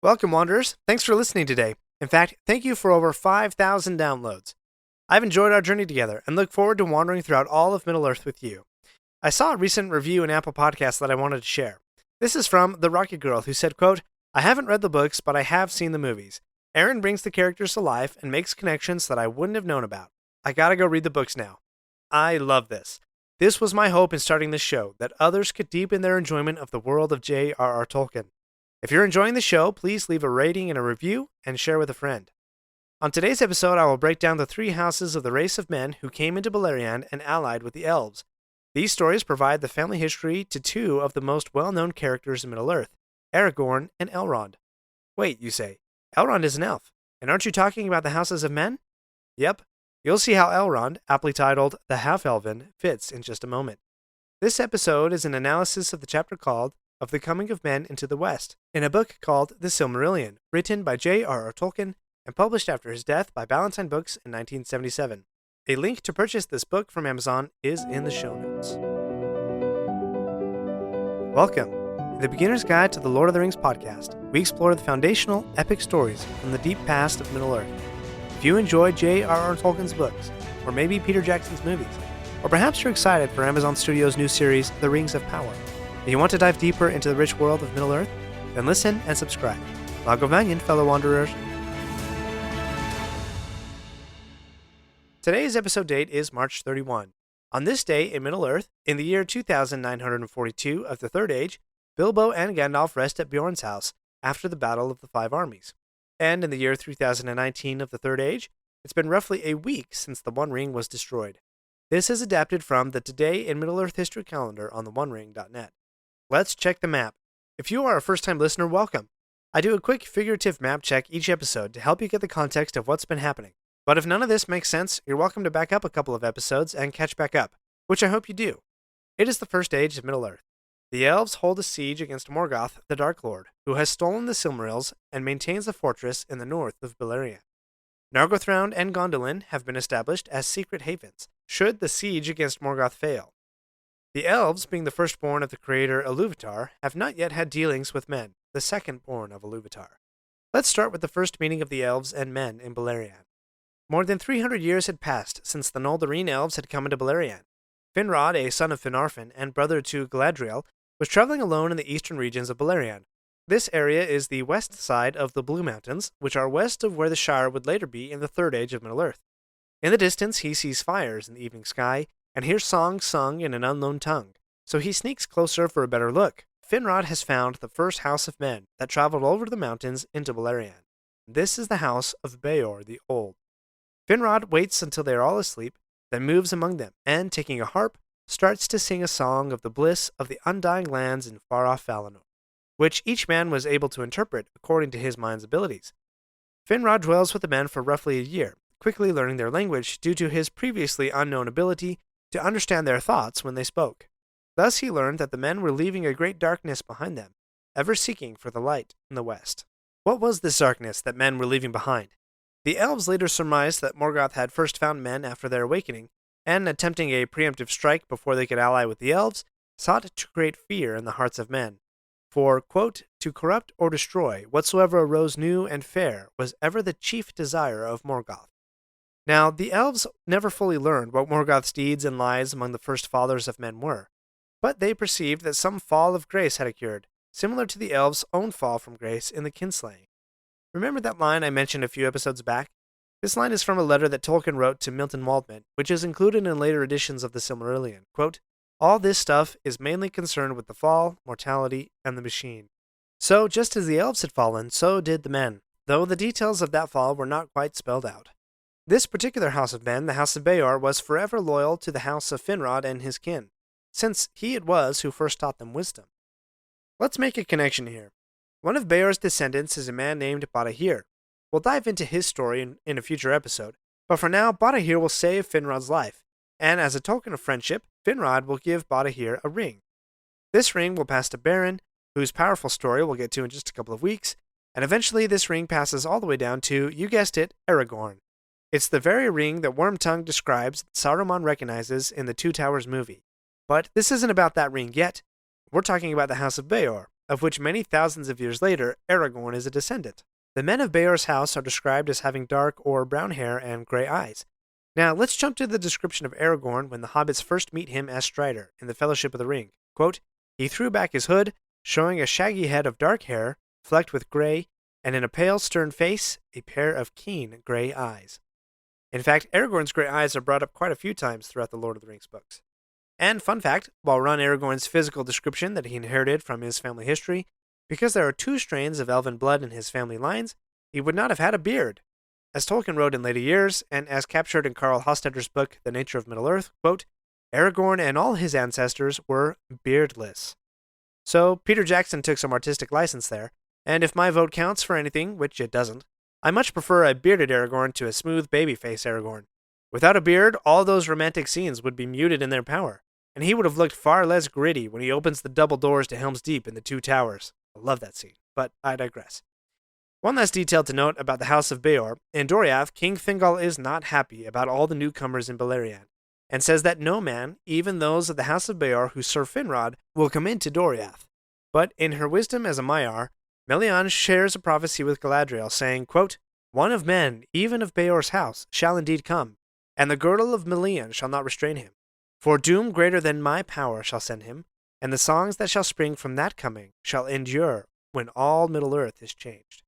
Welcome, Wanderers. Thanks for listening today. In fact, thank you for over 5,000 downloads. I've enjoyed our journey together and look forward to wandering throughout all of Middle-earth with you. I saw a recent review in Apple Podcasts that I wanted to share. This is from The Rocket Girl, who said, quote, I haven't read the books, but I have seen the movies. Aaron brings the characters to life and makes connections that I wouldn't have known about. I gotta go read the books now. I love this. This was my hope in starting this show, that others could deepen their enjoyment of the world of JRR Tolkien. If you're enjoying the show, please leave a rating and a review and share with a friend. On today's episode, I will break down the three houses of the race of men who came into Beleriand and allied with the elves. These stories provide the family history to two of the most well-known characters in Middle-earth, Aragorn and Elrond. Wait, you say, Elrond is an elf, and aren't you talking about the houses of men? Yep, you'll see how Elrond, aptly titled the Half-elven, fits in just a moment. This episode is an analysis of the chapter called Of the Coming of Men into the West, in a book called The Silmarillion, written by JRR Tolkien and published after his death by Ballantine Books in 1977. A link to purchase this book from Amazon is in the show notes. Welcome. In the Beginner's Guide to the Lord of the Rings podcast, we explore the foundational, epic stories from the deep past of Middle-earth. If you enjoy J.R.R. Tolkien's books, or maybe Peter Jackson's movies, or perhaps you're excited for Amazon Studios' new series, The Rings of Power, if you want to dive deeper into the rich world of Middle-earth, then listen and subscribe. Lagovanian, fellow wanderers. Today's episode date is March 31. On this day in Middle-earth, in the year 2942 of the Third Age, Bilbo and Gandalf rest at Beorn's house after the Battle of the Five Armies. And in the year 3019 of the Third Age, it's been roughly a week since the One Ring was destroyed. This is adapted from the Today in Middle-earth History calendar on theonering.net. Let's check the map. If you are a first-time listener, welcome. I do a quick figurative map check each episode to help you get the context of what's been happening. But if none of this makes sense, you're welcome to back up a couple of episodes and catch back up, which I hope you do. It is the first age of Middle-earth. The elves hold a siege against Morgoth, the Dark Lord, who has stolen the Silmarils and maintains a fortress in the north of Beleriand. Nargothrond and Gondolin have been established as secret havens, should the siege against Morgoth fail. The elves, being the firstborn of the creator Iluvatar, have not yet had dealings with men, the secondborn of Iluvatar. Let's start with the first meeting of the elves and men in Beleriand. More than 300 years had passed since the Noldarine elves had come into Beleriand. Finrod, a son of Finarfin and brother to Galadriel, was traveling alone in the eastern regions of Beleriand. This area is the west side of the Blue Mountains, which are west of where the Shire would later be in the Third Age of Middle-earth. In the distance, he sees fires in the evening sky, and hears songs sung in an unknown tongue, so he sneaks closer for a better look. Finrod has found the first house of men that traveled over the mountains into Beleriand. This is the House of Bëor the Old. Finrod waits until they are all asleep, then moves among them, and, taking a harp, starts to sing a song of the bliss of the undying lands in far-off Valinor, which each man was able to interpret according to his mind's abilities. Finrod dwells with the men for roughly a year, quickly learning their language due to his previously unknown ability to understand their thoughts when they spoke. Thus he learned that the men were leaving a great darkness behind them, ever seeking for the light in the west. What was this darkness that men were leaving behind? The elves later surmised that Morgoth had first found men after their awakening, and attempting a preemptive strike before they could ally with the elves, sought to create fear in the hearts of men. For, quote, to corrupt or destroy whatsoever arose new and fair was ever the chief desire of Morgoth. Now, the elves never fully learned what Morgoth's deeds and lies among the first fathers of men were, but they perceived that some fall of grace had occurred, similar to the elves' own fall from grace in the kinslaying. Remember that line I mentioned a few episodes back? This line is from a letter that Tolkien wrote to Milton Waldman, which is included in later editions of the Silmarillion. Quote, all this stuff is mainly concerned with the fall, mortality, and the machine. So, just as the elves had fallen, so did the men, though the details of that fall were not quite spelled out. This particular house of men, the House of Bëor, was forever loyal to the house of Finrod and his kin, since he it was who first taught them wisdom. Let's make a connection here. One of Beor's descendants is a man named Badahir. We'll dive into his story in a future episode, but for now, Badahir will save Finrod's life, and as a token of friendship, Finrod will give Badahir a ring. This ring will pass to Beren, whose powerful story we'll get to in just a couple of weeks, and eventually this ring passes all the way down to, you guessed it, Aragorn. It's the very ring that Wormtongue describes that Saruman recognizes in the Two Towers movie. But this isn't about that ring yet. We're talking about the House of Bëor, of which many thousands of years later, Aragorn is a descendant. The men of Beor's house are described as having dark or brown hair and gray eyes. Now, let's jump to the description of Aragorn when the hobbits first meet him as Strider in the Fellowship of the Ring. Quote, "He threw back his hood, showing a shaggy head of dark hair, flecked with gray, and in a pale, stern face, a pair of keen gray eyes." In fact, Aragorn's gray eyes are brought up quite a few times throughout the Lord of the Rings books. And fun fact, while run Aragorn's physical description that he inherited from his family history, because there are 2 strains of elven blood in his family lines, he would not have had a beard. As Tolkien wrote in later years, and as captured in Carl Hostetter's book, The Nature of Middle-earth, quote, "Aragorn and all his ancestors were beardless." So, Peter Jackson took some artistic license there, and if my vote counts for anything, which it doesn't, I much prefer a bearded Aragorn to a smooth babyface Aragorn. Without a beard, all those romantic scenes would be muted in their power, and he would have looked far less gritty when he opens the double doors to Helm's Deep in the 2 Towers. I love that scene, but I digress. One last detail to note about the House of Bëor. In Doriath, King Thingol is not happy about all the newcomers in Beleriand, and says that no man, even those of the House of Bëor who serve Finrod, will come into Doriath. But in her wisdom as a Maiar, Melian shares a prophecy with Galadriel, saying, quote, "One of men, even of Beor's house, shall indeed come, and the girdle of Melian shall not restrain him. For doom greater than my power shall send him, and the songs that shall spring from that coming shall endure when all Middle-earth is changed."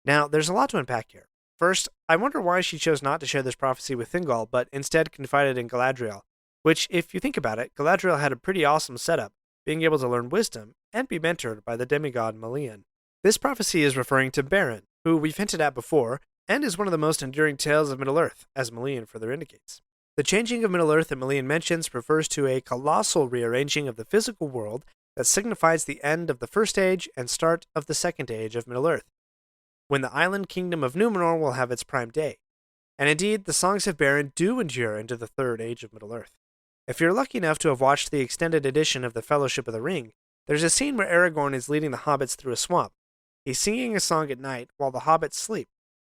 Now, there's a lot to unpack here. First, I wonder why she chose not to share this prophecy with Thingol, but instead confided in Galadriel, which, if you think about it, Galadriel had a pretty awesome setup, being able to learn wisdom and be mentored by the demigod Melian. This prophecy is referring to Beren, who we've hinted at before, and is one of the most enduring tales of Middle-earth, as Melian further indicates. The changing of Middle-earth that Melian mentions refers to a colossal rearranging of the physical world that signifies the end of the First Age and start of the Second Age of Middle-earth, when the island kingdom of Númenor will have its prime day. And indeed, the Songs of Beren do endure into the Third Age of Middle-earth. If you're lucky enough to have watched the extended edition of the Fellowship of the Ring, there's a scene where Aragorn is leading the hobbits through a swamp. He's singing a song at night while the hobbits sleep.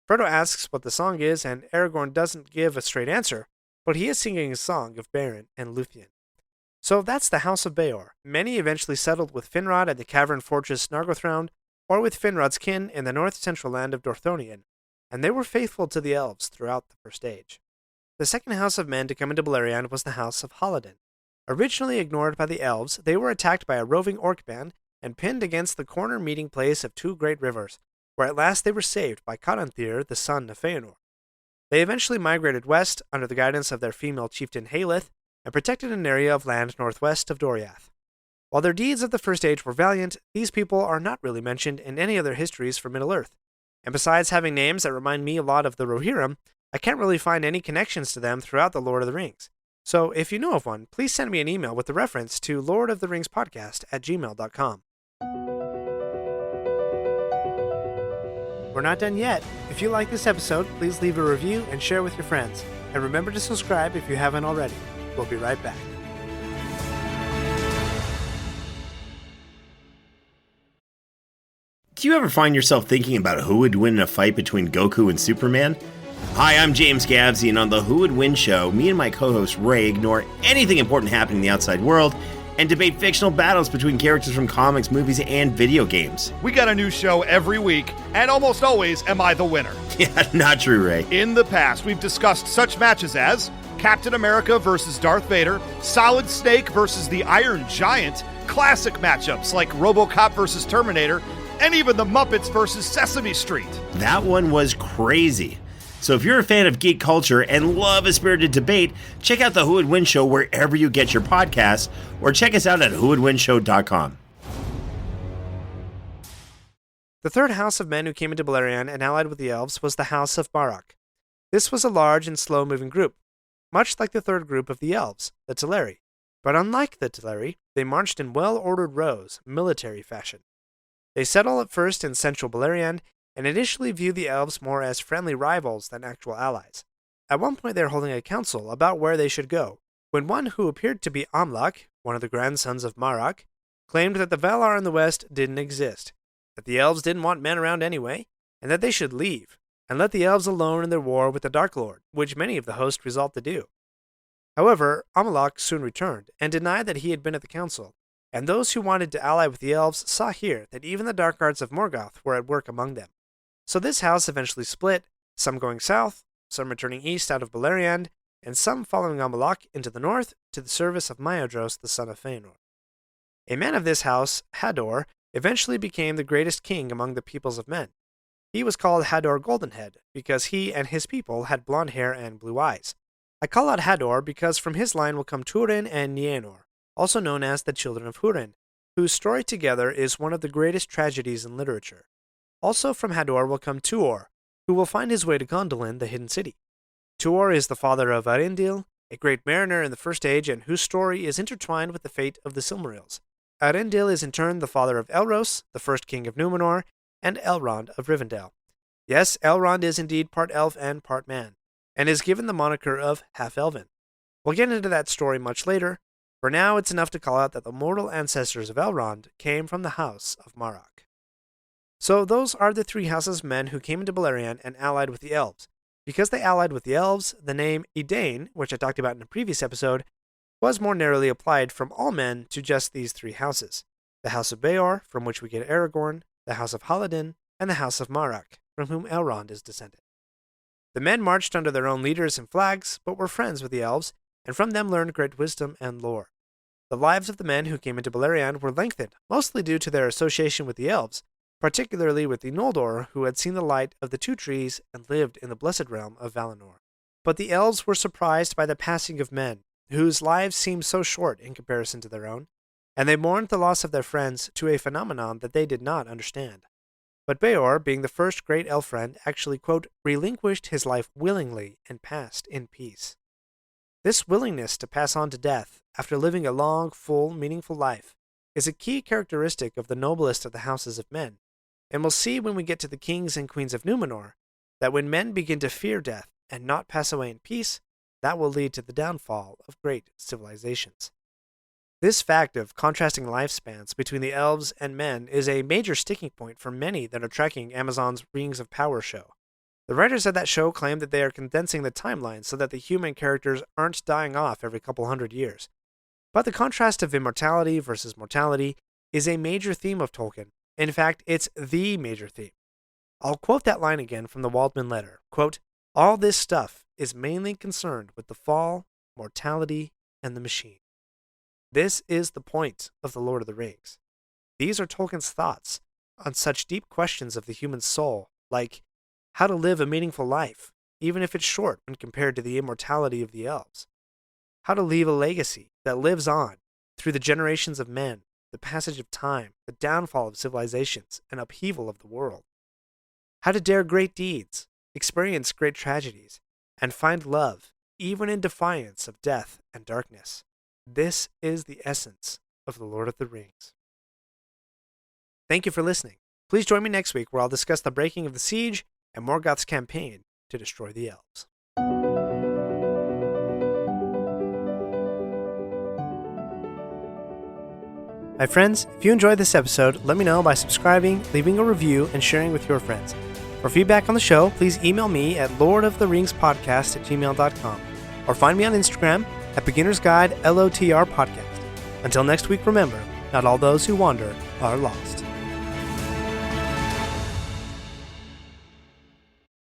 Frodo asks what the song is, and Aragorn doesn't give a straight answer, but he is singing a song of Beren and Lúthien. So that's the House of Bëor. Many eventually settled with Finrod at the cavern fortress Nargothrond, or with Finrod's kin in the north-central land of Dorthonion, and they were faithful to the elves throughout the First Age. The second house of men to come into Beleriand was the House of Haladin. Originally ignored by the elves, they were attacked by a roving orc band and pinned against the corner meeting place of 2 great rivers, where at last they were saved by Codanthir, the son of Feanor. They eventually migrated west under the guidance of their female chieftain Haleth and protected an area of land northwest of Doriath. While their deeds of the First Age were valiant, these people are not really mentioned in any other histories for Middle-earth, and besides having names that remind me a lot of the Rohirrim, I can't really find any connections to them throughout the Lord of the Rings. So if you know of one, please send me an email with the reference to lordoftheringspodcast@gmail.com. We're not done yet. If you like this episode, please leave a review and share with your friends. And remember to subscribe if you haven't already. We'll be right back. Do you ever find yourself thinking about who would win in a fight between Goku and Superman? Hi, I'm James Gavsey, and on the Who Would Win show, me and my co-host Ray ignore anything important happening in the outside world and debate fictional battles between characters from comics, movies, and video games. We got a new show every week, and almost always am I the winner. Yeah, not true, Ray. In the past, we've discussed such matches as Captain America versus Darth Vader, Solid Snake versus the Iron Giant, classic matchups like RoboCop versus Terminator, and even the Muppets versus Sesame Street. That one was crazy. So if you're a fan of geek culture and love a spirited debate, check out the Who Would Win show wherever you get your podcasts, or check us out at whowouldwinshow.com. The third house of men who came into Beleriand and allied with the elves was the House of Barok. This was a large and slow-moving group, much like the third group of the elves, the Teleri. But unlike the Teleri, they marched in well-ordered rows, military fashion. They settled at first in central Beleriand, and initially viewed the elves more as friendly rivals than actual allies. At one point they were holding a council about where they should go, when one who appeared to be Amlach, one of the grandsons of Marach, claimed that the Valar in the west didn't exist, that the elves didn't want men around anyway, and that they should leave, and let the elves alone in their war with the Dark Lord, which many of the host resolved to do. However, Amalak soon returned, and denied that he had been at the council, and those who wanted to ally with the elves saw here that even the dark arts of Morgoth were at work among them. So this house eventually split, some going south, some returning east out of Beleriand, and some following Amalok into the north to the service of Maedhros, the son of Fëanor. A man of this house, Hador, eventually became the greatest king among the peoples of men. He was called Hador Goldenhead because he and his people had blonde hair and blue eyes. I call out Hador because from his line will come Turin and Nienor, also known as the children of Hurin, whose story together is one of the greatest tragedies in literature. Also from Hador will come Tuor, who will find his way to Gondolin, the hidden city. Tuor is the father of Arendil, a great mariner in the First Age and whose story is intertwined with the fate of the Silmarils. Arendil is in turn the father of Elros, the first king of Númenor, and Elrond of Rivendell. Yes, Elrond is indeed part elf and part man, and is given the moniker of Half-elven. We'll get into that story much later. For now, it's enough to call out that the mortal ancestors of Elrond came from the House of Marach. So those are the three houses of men who came into Beleriand and allied with the elves. Because they allied with the elves, the name Edain, which I talked about in a previous episode, was more narrowly applied from all men to just these three houses. The House of Bëor, from which we get Aragorn, the House of Haladin, and the House of Marach, from whom Elrond is descended. The men marched under their own leaders and flags, but were friends with the elves, and from them learned great wisdom and lore. The lives of the men who came into Beleriand were lengthened, mostly due to their association with the elves, particularly with the Noldor, who had seen the light of the two trees and lived in the blessed realm of Valinor. But the elves were surprised by the passing of men, whose lives seemed so short in comparison to their own, and they mourned the loss of their friends to a phenomenon that they did not understand. But Bëor, being the first great elf friend, actually, quote, relinquished his life willingly and passed in peace. This willingness to pass on to death, after living a long, full, meaningful life, is a key characteristic of the noblest of the houses of men, and we'll see when we get to the kings and queens of Númenor that when men begin to fear death and not pass away in peace, that will lead to the downfall of great civilizations. This fact of contrasting lifespans between the elves and men is a major sticking point for many that are tracking Amazon's Rings of Power show. The writers of that show claim that they are condensing the timeline so that the human characters aren't dying off every couple hundred years. But the contrast of immortality versus mortality is a major theme of Tolkien. In fact, it's the major theme. I'll quote that line again from the Waldman letter. Quote, all this stuff is mainly concerned with the fall, mortality, and the machine. This is the point of The Lord of the Rings. These are Tolkien's thoughts on such deep questions of the human soul, like how to live a meaningful life, even if it's short when compared to the immortality of the elves. How to leave a legacy that lives on through the generations of men, the passage of time, the downfall of civilizations, and upheaval of the world. How to dare great deeds, experience great tragedies, and find love, even in defiance of death and darkness. This is the essence of The Lord of the Rings. Thank you for listening. Please join me next week where I'll discuss the breaking of the siege and Morgoth's campaign to destroy the elves. Hi friends, if you enjoyed this episode, let me know by subscribing, leaving a review, and sharing with your friends. For feedback on the show, please email me at lordoftheringspodcast@gmail.com or find me on Instagram at Beginner's Guide LOTR Podcast. Until next week, remember, not all those who wander are lost.